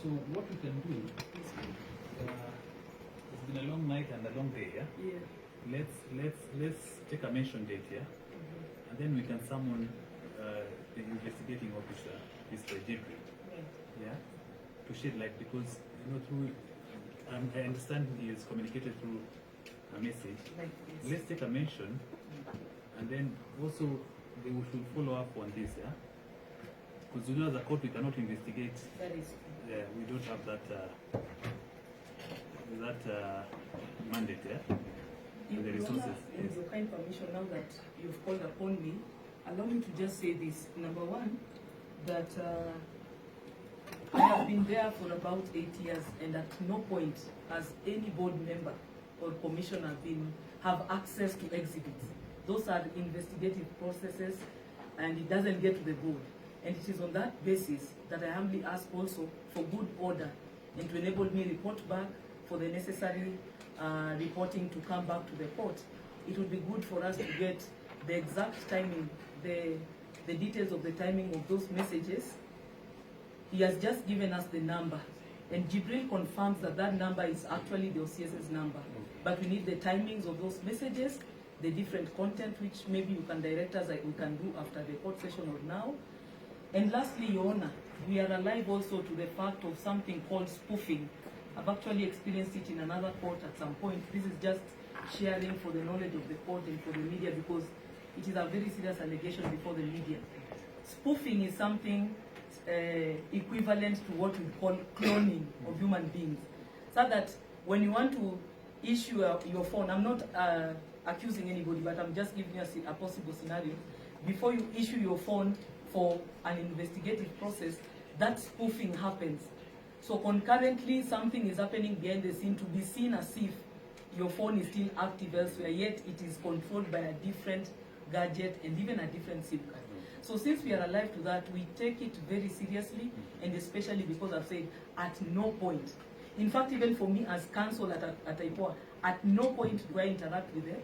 So what we can do, it's been a long night and a long day, yeah? Yeah. Let's take a mention date, yeah? And then we can summon the investigating officer, Mr. Jibril, yeah? To shed light, because through I understand he is communicated through a message. Let's take a mention, and then also we should follow up on this, yeah? Because as a court we cannot investigate. That is true. Yeah, we don't have that mandate, yeah? The resources. With your kind permission, now that you've called upon me, allow me to just say this. Number one, that I have been there for about 8 years, and at no point has any board member or commissioner have access to exhibits. Those are investigative processes, and it doesn't get to the board. And it is on that basis that I humbly ask also for good order and to enable me report back for the necessary reporting to come back to the court. It would be good for us to get the exact timing, the details of the timing of those messages. He has just given us the number, and Jibril confirms that that number is actually the OCS's number. But we need the timings of those messages, the different content, which maybe you can direct us, like we can do after the court session or now. And lastly, Your Honor, we are alive also to the fact of something called spoofing. I've actually experienced it in another court at some point. This is just sharing for the knowledge of the court and for the media, because it is a very serious allegation before the media. Spoofing is something equivalent to what we call cloning of human beings. So that when you want to issue your phone, I'm not accusing anybody, but I'm just giving you a possible scenario. Before you issue your phone for an investigative process, that spoofing happens. So concurrently, something is happening behind the scene to be seen as if your phone is still active elsewhere, yet it is controlled by a different gadget and even a different SIM card. So since we are alive to that, we take it very seriously, and especially because I've said at no point. In fact, even for me as counsel at IPOA, at no point do I interact with the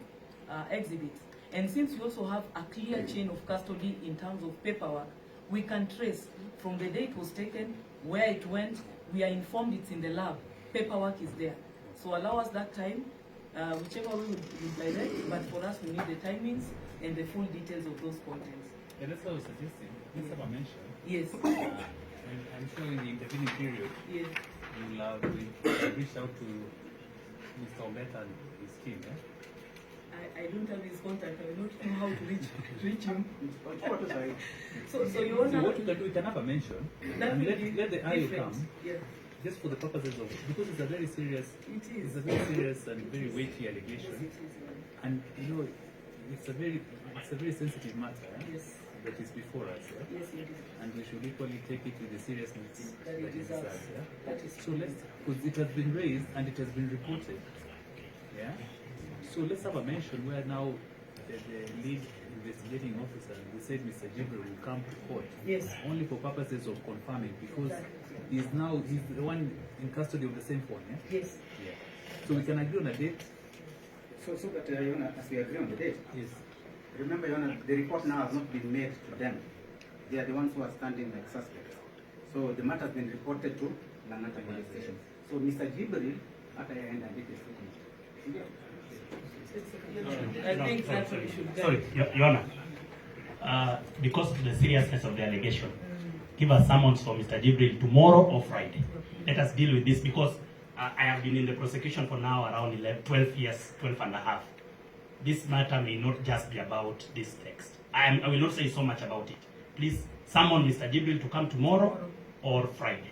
exhibits. And since we also have a clear chain of custody in terms of paperwork, we can trace from the day it was taken, where it went. We are informed it's in the lab. Paperwork is there. So allow us that time, whichever way we direct, but for us we need the timings and the full details of those contents. Yeah, that's what I was suggesting. Let's have a mention. Yes. I'm sure in the intervening period, Yes. we'll reach out to Mr. Ombeta and his team, yeah? I don't have his contact. I don't know how to reach him. So you want what we can do, we can have a mention, and let the IO come, just for the purposes of, because it's a very serious, it's a very serious and very weighty allegation, and it's a very sensitive matter. Yes. That is before us, yeah? Yes, it is. And we should equally take it with the seriousness that it deserves. Yeah? That is so because it has been raised and it has been reported, yeah? So let's have a mention where now the lead investigating officer, we said Mr. Jibril will come to court. Yes. Only for purposes of confirming, because he's the one in custody of the same phone, yeah? Yes. Yeah. So we can agree on a date. So that Your Honor, as we agree on the date. Yes. Remember, Your Honor, the report now has not been made to them. They are the ones who are standing like suspects. So the matter has been reported to Langata police station. So Mr. Jibril, at the end, I did the I think that's what we should do. Sorry, Your Honor. Because of the seriousness of the allegation, give us summons for Mr. Jibril tomorrow or Friday. Let us deal with this, because I have been in the prosecution for now around 12 years, 12 and a half. This matter may not just be about this text. I will not say so much about it. Please summon Mr. Jibril to come tomorrow or Friday.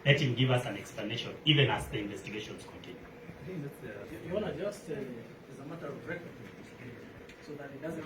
Let him give us an explanation, even as the investigations continue. I think that's Your Honor, just as a matter of record, so that it doesn't